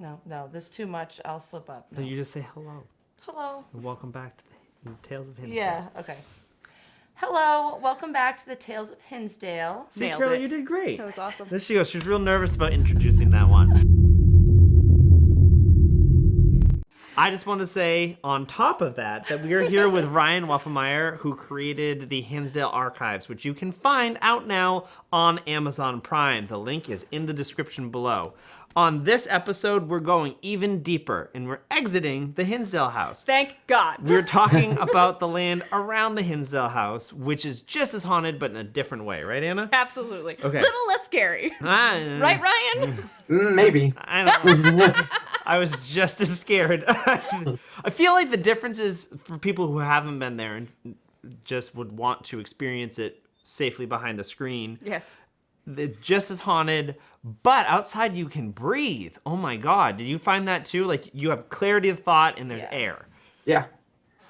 No, this is too much. I'll slip up. No, you just say hello. Hello. And welcome back to the Tales of Hinsdale. Yeah, okay. Hello, welcome back to the Tales of Hinsdale. See, Nailed Carol, it. you did great. That was awesome. There she goes. She's real nervous about introducing that one. I just want to say, on top of that we are here with Ryan Wefelmeyer, who created the Hinsdale Archives, which you can find out now on Amazon Prime. The link is in the description below. On this episode, we're going even deeper, and we're exiting the Hinsdale House. Thank God. We're talking about the land around the Hinsdale House, which is just as haunted, but in a different way. Right, Anna? Absolutely. Okay. Little less scary. Right, Ryan? Maybe. I don't know. I was just as scared. I feel like the difference is for people who haven't been there and just would want to experience it safely behind a screen. Yes. It's just as haunted, but outside you can breathe. Oh my God. Did you find that too? Like you have clarity of thought and there's air. Yeah.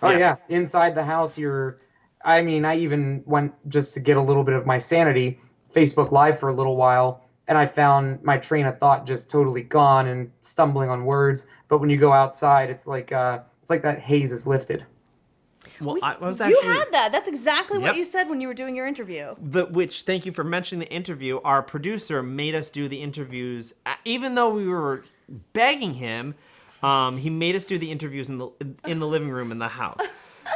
Oh, Yeah. yeah. Inside the house, I even went just to get a little bit of my sanity, Facebook Live for a little while, and I found my train of thought just totally gone and stumbling on words. But when you go outside, it's like that haze is lifted. Well, I was actually... You had that. That's exactly Yep. what you said when you were doing your interview. Which, thank you for mentioning the interview. Our producer made us do the interviews, even though we were begging him. He made us do the interviews in the living room in the house,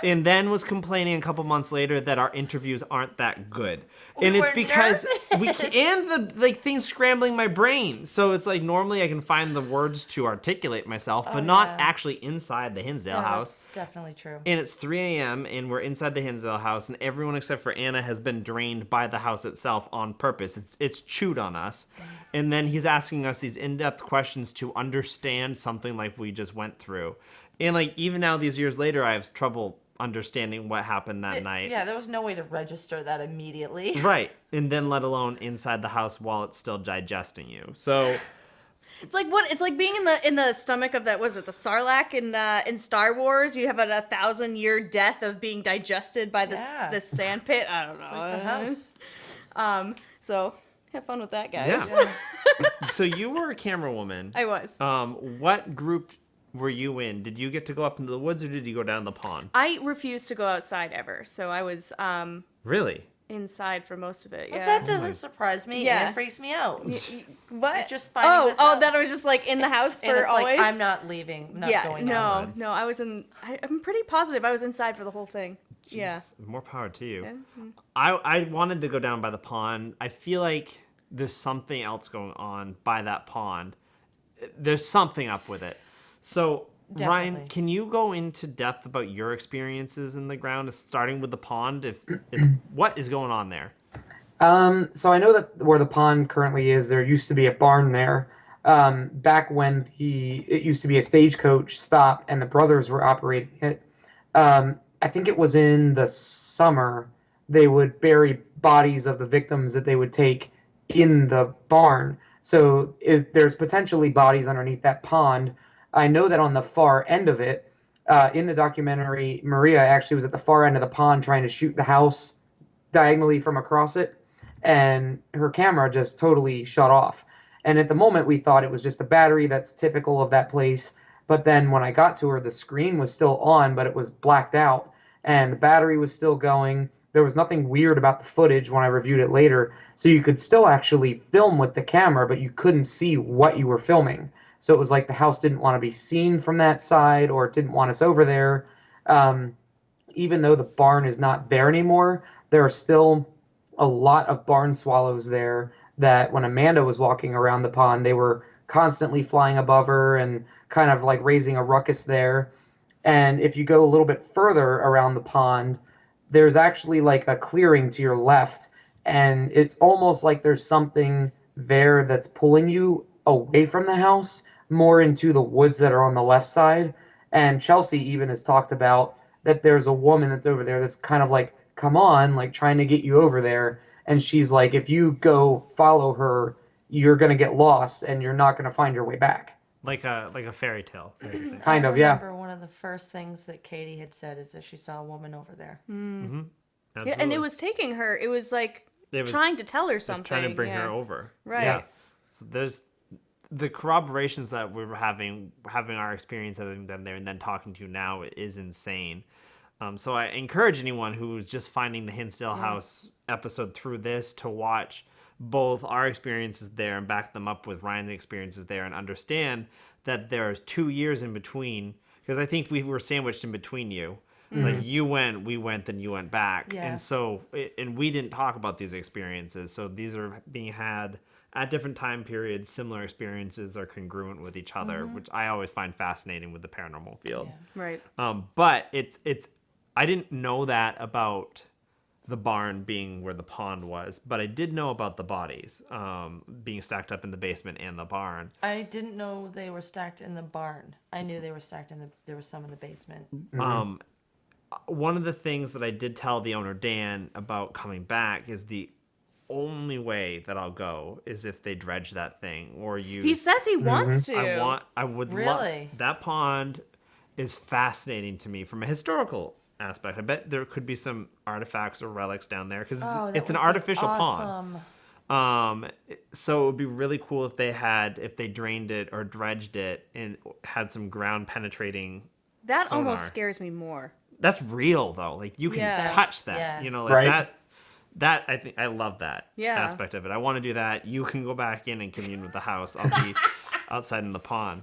and then was complaining a couple months later that our interviews aren't that good. And it's because the thing's scrambling my brain. So it's like normally I can find the words to articulate myself, but not actually inside the Hinsdale House. That's definitely true. And it's 3 a.m. and we're inside the Hinsdale House, and everyone except for Anna has been drained by the house itself on purpose. It's chewed on us. And then he's asking us these in-depth questions to understand something like we just went through. And like even now, these years later, I have trouble understanding what happened that night. Yeah, there was no way to register that immediately. Right. And then let alone inside the house while it's still digesting you. So It's like what? It's like being in the stomach of that. Was it the Sarlacc in Star Wars? You have a 1,000-year death of being digested by this sand pit. I don't know. It's like the house. So have fun with that, guys. yeah. So you were a camera woman. I was. What group were you in? Did you get to go up into the woods or did you go down the pond? I refused to go outside ever, so I was Really? inside for most of it. But Yeah. that doesn't surprise me. Yeah. And it freaks me out. What? Just finding this out. that I was just like in the house And for it's always. like, I'm not leaving. Not going out. No, I was in. I'm pretty positive I was inside for the whole thing. Yeah. Jesus, more power to you. Yeah. I wanted to go down by the pond. I feel like there's something else going on by that pond. There's something up with it. So, Ryan, Definitely. can you go into depth about your experiences in the ground, starting with the pond? If what is going on there? So I know that where the pond currently is, there used to be a barn there. Back when it used to be a stagecoach stop and the brothers were operating it. I think it was in the summer, they would bury bodies of the victims that they would take in the barn. So there's potentially bodies underneath that pond. I know that on the far end of it, in the documentary, Maria actually was at the far end of the pond trying to shoot the house diagonally from across it, and her camera just totally shut off. And at the moment, we thought it was just a battery. That's typical of that place. But then when I got to her, the screen was still on, but it was blacked out, and the battery was still going. There was nothing weird about the footage when I reviewed it later. So you could still actually film with the camera, but you couldn't see what you were filming. So it was like the house didn't want to be seen from that side, or it didn't want us over there. Even though the barn is not there anymore, there are still a lot of barn swallows there that when Amanda was walking around the pond, they were constantly flying above her and kind of like raising a ruckus there. And if you go a little bit further around the pond, there's actually like a clearing to your left, and it's almost like there's something there that's pulling you away from the house, more into the woods that are on the left side. And Chelsea even has talked about that there's a woman that's over there that's kind of like, come on, like trying to get you over there. And she's like, if you go follow her, you're going to get lost and you're not going to find your way back. Like a fairy tale. Kind of, yeah. I remember one of the first things that Katie had said is that she saw a woman over there. Mm-hmm. Yeah, and it was taking her. It was like trying to tell her something. Trying to bring her over. Right. Yeah. So the corroborations that we were having our experience having them there and then talking to you now is insane. So I encourage anyone who's just finding the Hinsdale House episode through this to watch both our experiences there and back them up with Ryan's experiences there and understand that there's 2 years in between, because I think we were sandwiched in between you. Like you went, we went, then you went back. Yeah. And so, and we didn't talk about these experiences. So these are being had at different time periods. Similar experiences are congruent with each other, which I always find fascinating with the paranormal field. Yeah. Right. But it's, I didn't know that about the barn being where the pond was, but I did know about the bodies being stacked up in the basement and the barn. I didn't know they were stacked in the barn. I knew they were stacked there was some in the basement. One of the things that I did tell the owner, Dan, about coming back is the only way that I'll go is if they dredge that thing or use. He says he wants to. I would Really? that pond is fascinating to me from a historical aspect. I bet there could be some artifacts or relics down there because it's an artificial pond. So it would be really cool if they drained it or dredged it and had some ground penetrating That sonar. almost scares me more. That's real though. Like you can touch that. Yeah. You know, like Right. that I think I love that Yeah. aspect of it. I want to do that. You can go back in and commune with the house. I'll be outside in the pond.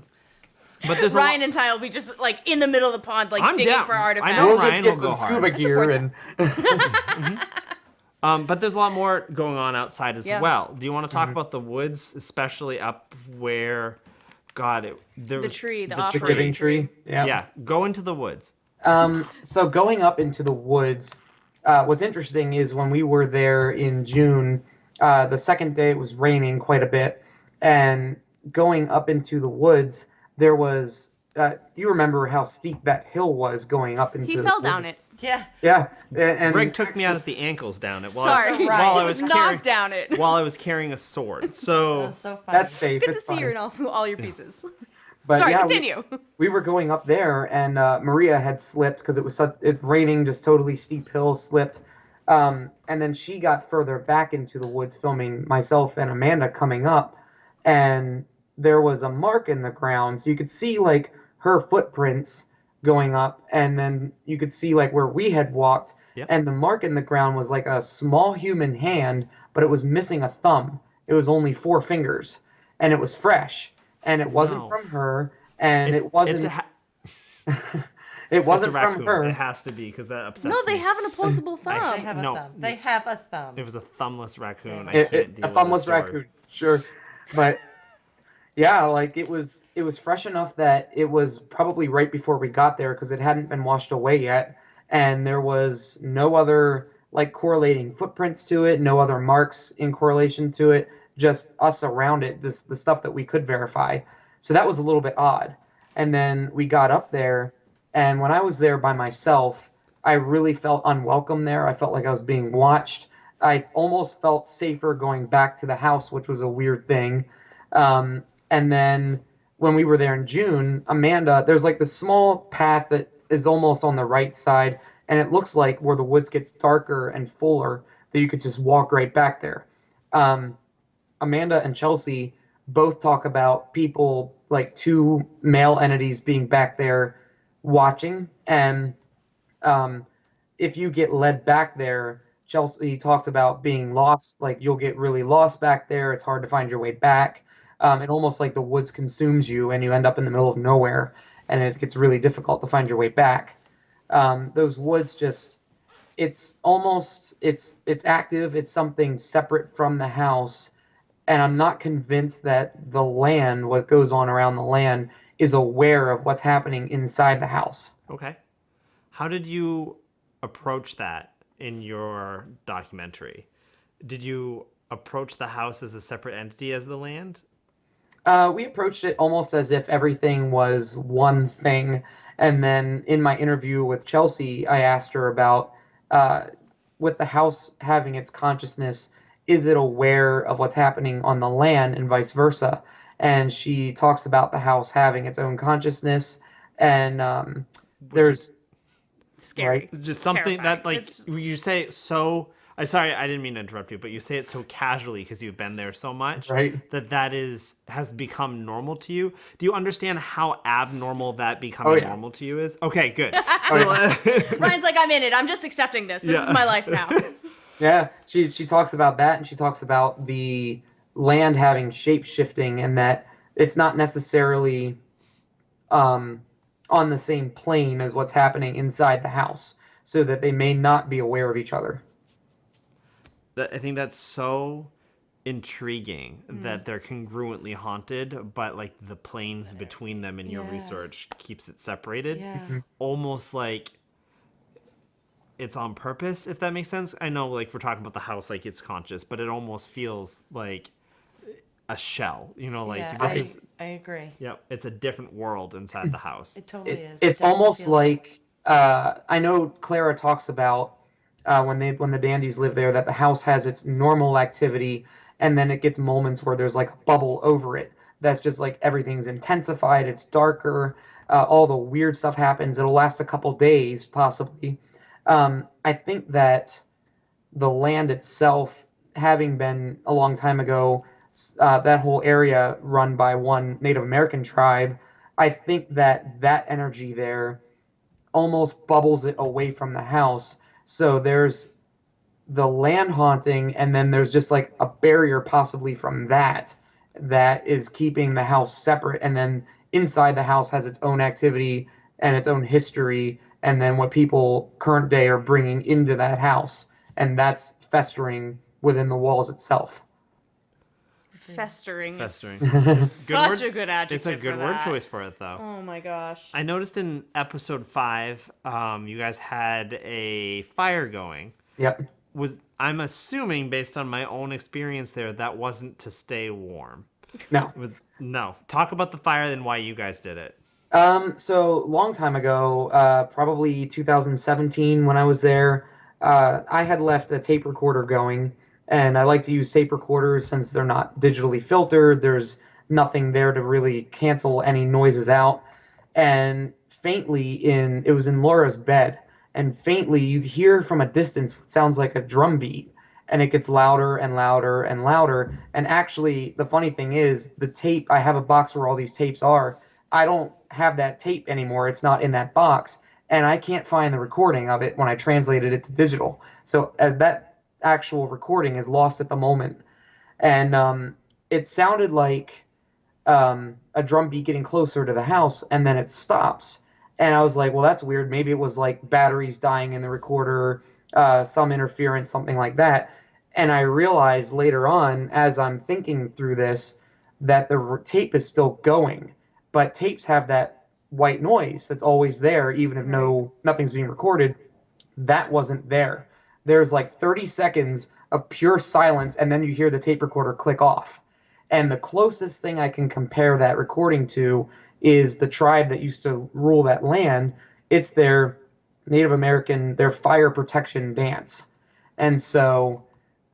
But there's Ryan and Ty will be just like in the middle of the pond, like I'm digging down. for artifacts. I know We'll Ryan just will get go some hard. scuba gear and But there's a lot more going on outside as Yeah. well. Do you want to talk about the woods, especially up where, there was tree, the the off-road giving tree. Yeah. Yeah, go into the woods. So going up into the woods, what's interesting is when we were there in June, the second day it was raining quite a bit, and going up into the woods, there was. You remember how steep that hill was going up into? He the fell woods. down it. Yeah. Yeah, and Greg took me out at the ankles down it while Sorry, right. while I He was knocked carrying down it. while I was carrying a sword. It So was so funny. that's safe. Good to it's see fine. you in all your pieces. But Sorry, yeah, continue. we were going up there, and Maria had slipped because it raining, just totally steep hill, slipped. And then she got further back into the woods, filming myself and Amanda coming up, and there was a mark in the ground, so you could see like her footprints going up, and then you could see like where we had walked, Yep. and the mark in the ground was like a small human hand, but it was missing a thumb. It was only 4 fingers, and it was fresh, and it wasn't No. from her, and it it's wasn't. a It wasn't it's a from raccoon. her. It has to be because that upsets No, they me. have an opposable They thumb. have a No. thumb. They have a thumb. It was a thumbless raccoon. I It- can't deal A with thumbless this story. raccoon, sure, but yeah, like it was fresh enough that it was probably right before we got there because it hadn't been washed away yet, and there was no other like correlating footprints to it, no other marks in correlation to it, just us around it, just the stuff that we could verify. So that was a little bit odd. And then we got up there, and when I was there by myself, I really felt unwelcome there. I felt like I was being watched. I almost felt safer going back to the house, which was a weird thing. And then when we were there in June, Amanda, there's like this small path that is almost on the right side, and it looks like where the woods gets darker and fuller that you could just walk right back there. Amanda and Chelsea both talk about people, like 2 male entities being back there watching, and if you get led back there, Chelsea talks about being lost, like you'll get really lost back there. It's hard to find your way back. It almost like the woods consumes you and you end up in the middle of nowhere, and it gets really difficult to find your way back. Those woods just, it's active. It's something separate from the house. And I'm not convinced that the land, what goes on around the land, is aware of what's happening inside the house. Okay. How did you approach that in your documentary? Did you approach the house as a separate entity as the land? We approached it almost as if everything was one thing. And then in my interview with Chelsea, I asked her about, with the house having its consciousness, is it aware of what's happening on the land and vice versa? And she talks about the house having its own consciousness. And there's... Scary. Right. It's just something Terrifying. that, like, you say so. Sorry, I didn't mean to interrupt you, but you say it so casually because you've been there so much Right. that has become normal to you. Do you understand how abnormal that Oh, becoming yeah. normal to you is? Okay, good. Ryan's like, I'm in it. I'm just accepting this. This is my life now. Yeah, she talks about that, and she talks about the land having shape shifting, and that it's not necessarily um, on the same plane as what's happening inside the house, so that they may not be aware of each other. I think that's so intriguing that they're congruently haunted, but like the planes between them in your Yeah. research keeps it separated. Yeah. Almost like it's on purpose, if that makes sense. I know, like, we're talking about the house like it's conscious, but it almost feels like a shell, like Yeah, this is. I agree. Yep, it's a different world inside the house. It totally is. It's It definitely almost feels like I know Clara talks about when the Dandies live there, that the house has its normal activity, and then it gets moments where there's like a bubble over it. That's just like everything's intensified. It's darker. All the weird stuff happens. It'll last a couple days, possibly. I think that the land itself, having been a long time ago, that whole area run by one Native American tribe, I think that that energy there almost bubbles it away from the house. So there's the land haunting, and then there's just like a barrier possibly from that is keeping the house separate. And then inside the house has its own activity and its own history, and then what people current day are bringing into that house, and that's festering within the walls itself. Festering. Festering. Such a good adjective. It's a good for word that. choice for it, though. Oh my gosh. I noticed in episode 5, you guys had a fire going. Yep. I'm assuming, based on my own experience there, that wasn't to stay warm. No. No. Talk about the fire and why you guys did it. So long time ago, probably 2017 when I was there, I had left a tape recorder going, and I like to use tape recorders since they're not digitally filtered. There's nothing there to really cancel any noises out. And it was in Laura's bed, and faintly you hear from a distance what sounds like a drum beat, and it gets louder and louder and louder. And actually, the funny thing is, the tape, I have a box where all these tapes are. I don't have that tape anymore. It's not in that box, and I can't find the recording of it when I translated it to digital. So that actual recording is lost at the moment, and it sounded like a drum beat getting closer to the house, and then it stops. And I was like, well, that's weird. Maybe it was like batteries dying in the recorder, some interference, something like that. And I realized later on, as I'm thinking through this, that the tape is still going, but tapes have that white noise that's always there, even if nothing's being recorded. That wasn't there. There's like 30 seconds of pure silence, and then you hear the tape recorder click off. And the closest thing I can compare that recording to is the tribe that used to rule that land. It's their Native American, their fire protection dance. And so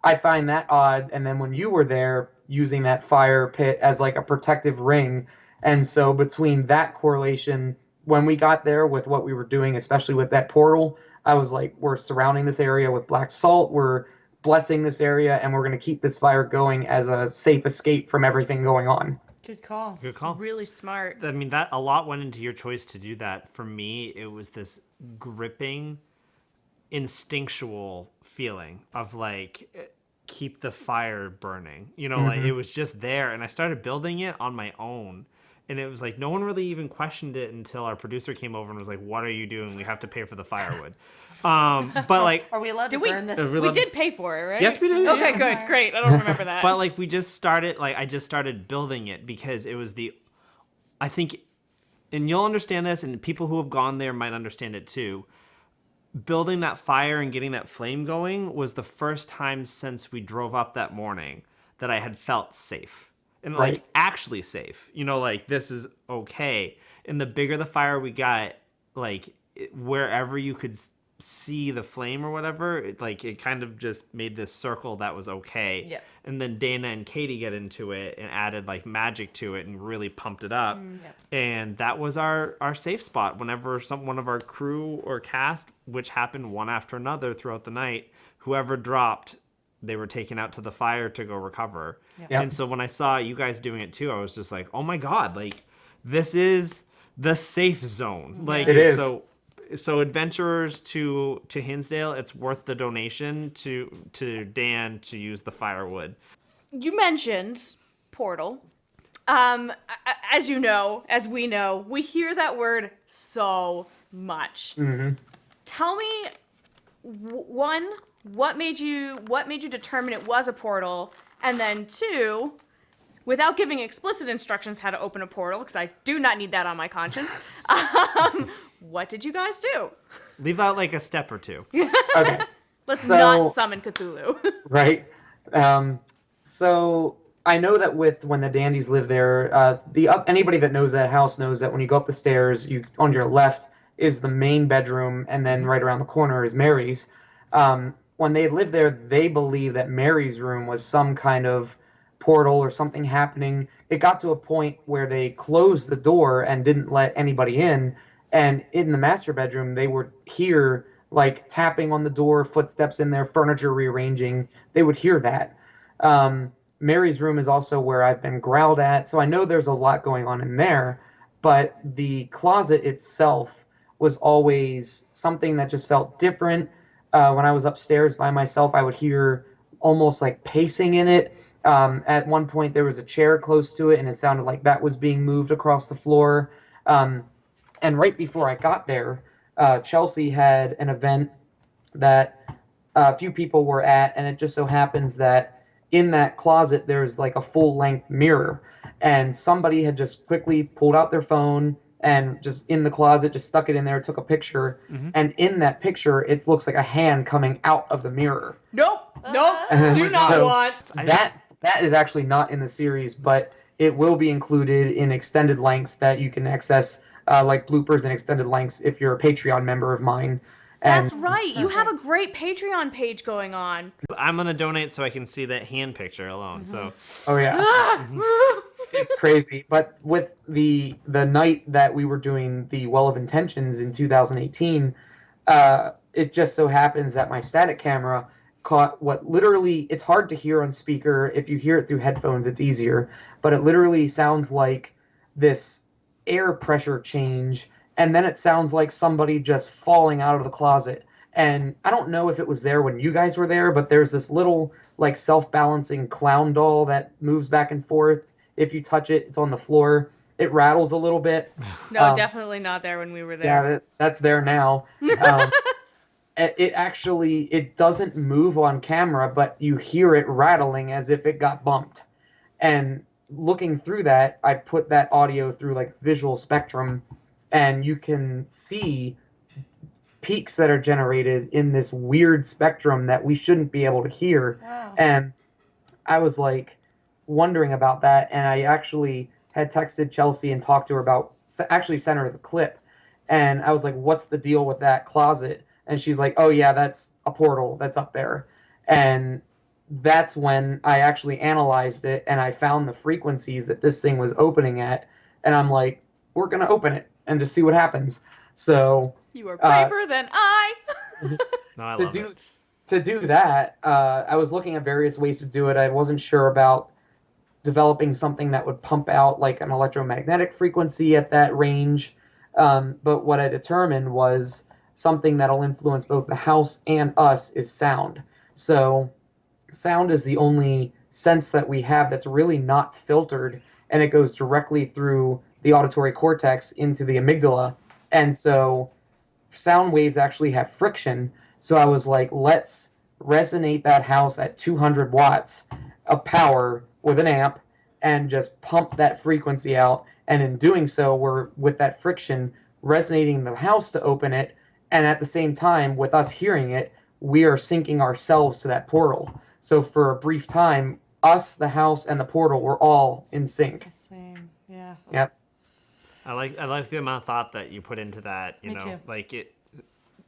I find that odd. And then when you were there, using that fire pit as like a protective ring. And so between that correlation, when we got there with what we were doing, especially with that portal, I was like, we're surrounding this area with black salt. We're blessing this area, and we're going to keep this fire going as a safe escape from everything going on. Good call. Good call. Really smart. I mean, that a lot went into your choice to do that. For me, it was this gripping, instinctual feeling of like, keep the fire burning. Like it was just there, and I started building it on my own. And it was like no one really even questioned it until our producer came over and was like, "What are you doing? We have to pay for the firewood." But like, are we allowed to burn this? We did pay for it, right? Yes, we did. Okay, Yeah. good, great. I don't remember that. But like, I just started building it because it was I think, and you'll understand this, and people who have gone there might understand it too. Building that fire and getting that flame going was the first time since we drove up that morning that I had felt safe. And like actually safe, like this is okay. And the bigger the fire we got, like wherever you could see the flame or whatever, it kind of just made this circle that was okay. Yep. And then Dana and Katie get into it and added like magic to it and really pumped it up. Yep. And that was our safe spot whenever one of our crew or cast, which happened one after another throughout the night, whoever dropped, they were taken out to the fire to go recover. Yep. Yep. And so when I saw you guys doing it too, I was just like, oh my God, like this is the safe zone. Like it is. So adventurers to Hinsdale, it's worth the donation to Dan to use the firewood. You mentioned portal. As you know, as we know, we hear that word so much. Mm-hmm. Tell me, one, what made you determine it was a portal, and then two, without giving explicit instructions how to open a portal, because I do not need that on my conscience. What did you guys do? Leave out like a step or two. Okay. Let's So- not summon Cthulhu. Right. So I know that when the Dandies lived there, anybody that knows that house knows that when you go up the stairs, on your left is the main bedroom, and then right around the corner is Mary's. When they lived there, they believed that Mary's room was some kind of portal or something happening. It got to a point where they closed the door and didn't let anybody in. And in the master bedroom, they would hear like tapping on the door, footsteps in there, furniture rearranging. They would hear that. Mary's room is also where I've been growled at, so I know there's a lot going on in there. But the closet itself was always something that just felt different. When I was upstairs by myself, I would hear almost like pacing in it. At one point, there was a chair close to it, and it sounded like that was being moved across the floor. And right before I got there, Chelsea had an event that a few people were at, and it just so happens that in that closet there's like a full-length mirror, and somebody had just quickly pulled out their phone and just in the closet just stuck it in there, took a picture, and in that picture it looks like a hand coming out of the mirror. Nope. Do not So- want. That is actually not in the series, but it will be included in extended lengths that you can access, like bloopers and extended lengths if you're a Patreon member of mine. And That's right. You have a great Patreon page going on. I'm gonna donate so I can see that hand picture alone. So oh yeah, it's crazy. But with the night that we were doing the Well of Intentions in 2018, it just so happens that my static camera caught what literally, it's hard to hear on speaker. If you hear it through headphones, it's easier. But it literally sounds like this air pressure change, and then it sounds like somebody just falling out of the closet. And I don't know if it was there when you guys were there, but there's this little like self-balancing clown doll that moves back and forth. If you touch it, it's on the floor. It rattles a little bit. No, definitely not there when we were there. Yeah, that's there now. It doesn't move on camera, but you hear it rattling as if it got bumped. And looking through that, I put that audio through like visual spectrum, and you can see peaks that are generated in this weird spectrum that we shouldn't be able to hear. Wow. And I was like wondering about that, and I actually had texted Chelsea and talked to her about, actually sent her the clip, and I was like, what's the deal with that closet? And she's like, oh yeah, that's a portal that's up there. And that's when I actually analyzed it, and I found the frequencies that this thing was opening at, and I'm like, we're gonna open it and just see what happens. So You are braver than I. no, I to love do it. to do that, I was looking at various ways to do it. I wasn't sure about developing something that would pump out like an electromagnetic frequency at that range. But what I determined was something that'll influence both the house and us is sound. So sound is the only sense that we have that's really not filtered, and it goes directly through the auditory cortex into the amygdala. And so sound waves actually have friction. So I was like, let's resonate that house at 200 watts of power with an amp and just pump that frequency out. And in doing so, we're, with that friction, resonating the house to open it. And at the same time, with us hearing it, we are syncing ourselves to that portal. So for a brief time, us, the house, and the portal were all in sync. Same. Yeah. Yep. I like the amount of thought that you put into that. You Me know, too. like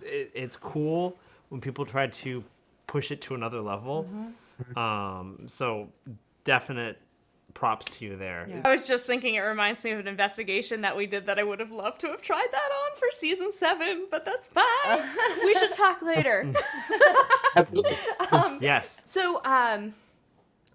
it's cool when people try to push it to another level. So definite props to you there. Yeah. I was just thinking it reminds me of an investigation that we did that I would have loved to have tried that on for season 7, but that's fine. We should talk later. Absolutely. Yes. So, all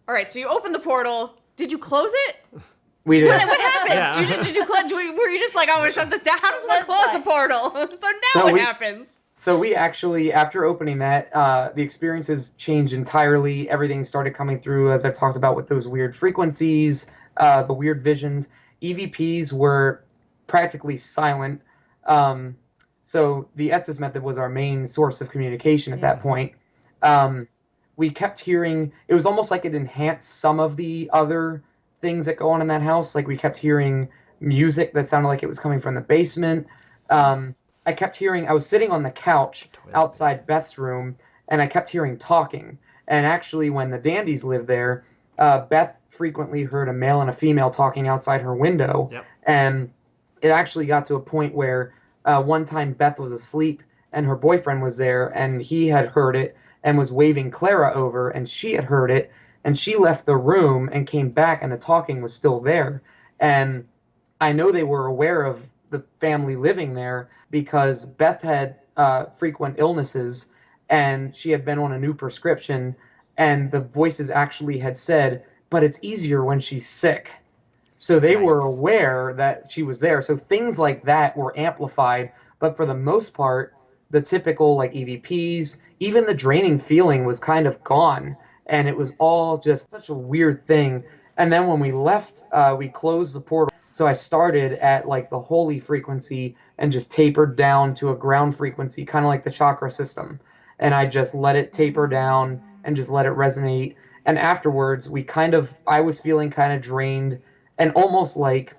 right, so you opened the portal. Did you close it? We did. What happens? Yeah. Did you close? Were you just like, I'm gonna shut this down? How does one That's close fine. a portal? So now So what we- happens? So we actually, after opening that, the experiences changed entirely. Everything started coming through, as I've talked about, with those weird frequencies, the weird visions. EVPs were practically silent. So the Estes method was our main source of communication at that point. We kept hearing, it was almost like it enhanced some of the other things that go on in that house. Like we kept hearing music that sounded like it was coming from the basement. I kept hearing, I was sitting on the couch outside Beth's room, and I kept hearing talking. And actually, when the Dandies lived there, Beth frequently heard a male and a female talking outside her window. Yep. And it actually got to a point where one time Beth was asleep and her boyfriend was there, and he had heard it and was waving Clara over, and she had heard it, and she left the room and came back, and the talking was still there. And I know they were aware of the family living there because Beth had frequent illnesses and she had been on a new prescription, and the voices actually had said, but it's easier when she's sick. So they were Yikes. aware that she was there. So things like that were amplified, but for the most part, the typical like EVPs, even the draining feeling was kind of gone, and it was all just such a weird thing. And then when we left, we closed the portal. So I started at like the holy frequency and just tapered down to a ground frequency, kind of like the chakra system. And I just let it taper down and just let it resonate. And afterwards, I was feeling kind of drained and almost like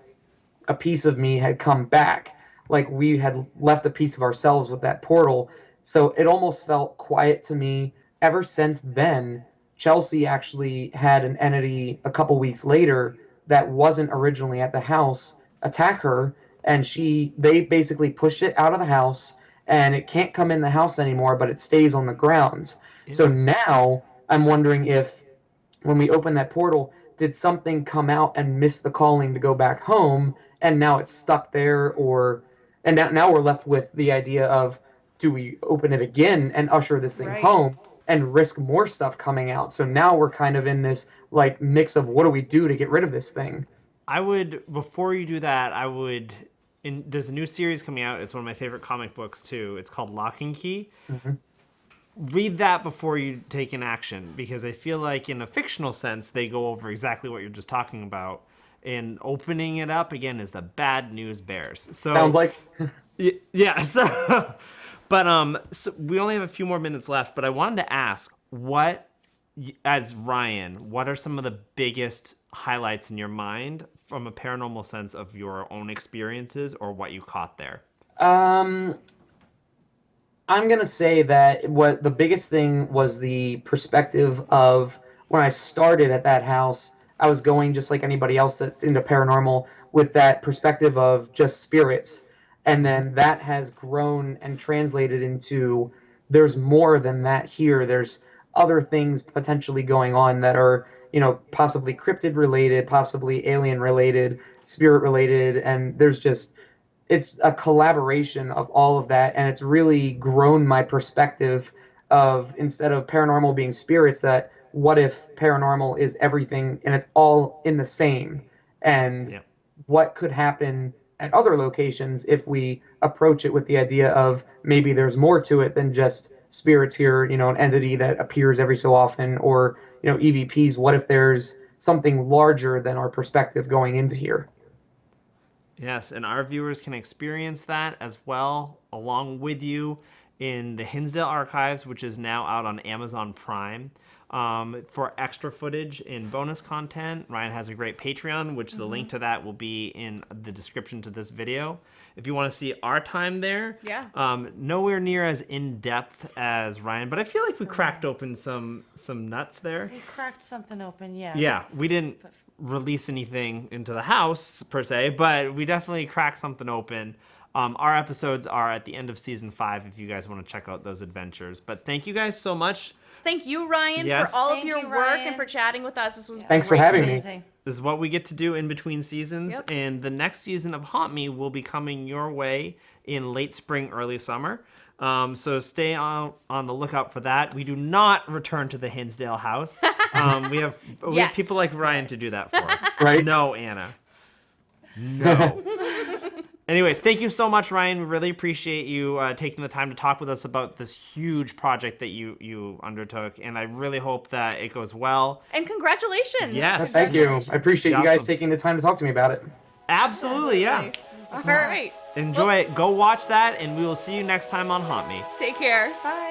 a piece of me had come back. Like we had left a piece of ourselves with that portal. So it almost felt quiet to me. Ever since then, Chelsea actually had an entity a couple weeks later that wasn't originally at the house attack her, and they basically pushed it out of the house, and it can't come in the house anymore, but it stays on the grounds. So now I'm wondering if when we open that portal, did something come out and miss the calling to go back home, and now it's stuck there, and now we're left with the idea of, do we open it again and usher this thing Right. home and risk more stuff coming out? So now we're kind of in this like mix of what do we do to get rid of this thing? I would, before you do that, there's a new series coming out. It's one of my favorite comic books too. It's called Lock and Key. Read that before you take an action, because I feel like in a fictional sense, they go over exactly what you're just talking about. And opening it up again is the bad news bears. So Sounds like yeah. So, but so we only have a few more minutes left. But I wanted to ask, as Ryan, what are some of the biggest highlights in your mind from a paranormal sense of your own experiences or what you caught there? I'm gonna say that what the biggest thing was the perspective of when I started at that house. I was going just like anybody else that's into paranormal with that perspective of just spirits, and then that has grown and translated into there's more than that here. There's other things potentially going on that are possibly cryptid related, possibly alien related, spirit related, and it's a collaboration of all of that, and it's really grown my perspective of, instead of paranormal being spirits, that what if paranormal is everything and it's all in the same, and Yeah. what could happen at other locations if we approach it with the idea of maybe there's more to it than just spirits here, an entity that appears every so often, or EVPs. What if there's something larger than our perspective going into here? Yes, and our viewers can experience that as well, along with you, in the Hinsdale Archives, which is now out on Amazon Prime. For extra footage and bonus content, Ryan has a great Patreon, which the link to that will be in the description to this video. If you want to see our time there, Yeah. nowhere near as in-depth as Ryan, but I feel like we cracked open some nuts there. We cracked something open, yeah. Yeah, we didn't release anything into the house per se, but we definitely cracked something open. Our episodes are at the end of season 5 if you guys want to check out those adventures. But thank you guys so much. Thank you, Ryan, Yes. for all Thank of your you, work Ryan. and for chatting with us. This was Thanks for great. having me. Amazing. This is what we get to do in between seasons. Yep. And the next season of Haunt Me will be coming your way in late spring, early summer. So stay on the lookout for that. We do not return to the Hinsdale House. We have Yes. people like Ryan to do that for us. Right? No, Anna. No. Anyways, thank you so much, Ryan. We really appreciate you taking the time to talk with us about this huge project that you undertook, and I really hope that it goes well. And congratulations. Yes. Thank you. I appreciate you guys Awesome. taking the time to talk to me about it. Absolutely, yeah. All right. Enjoy it. Go watch that, and we will see you next time on Haunt Me. Take care. Bye.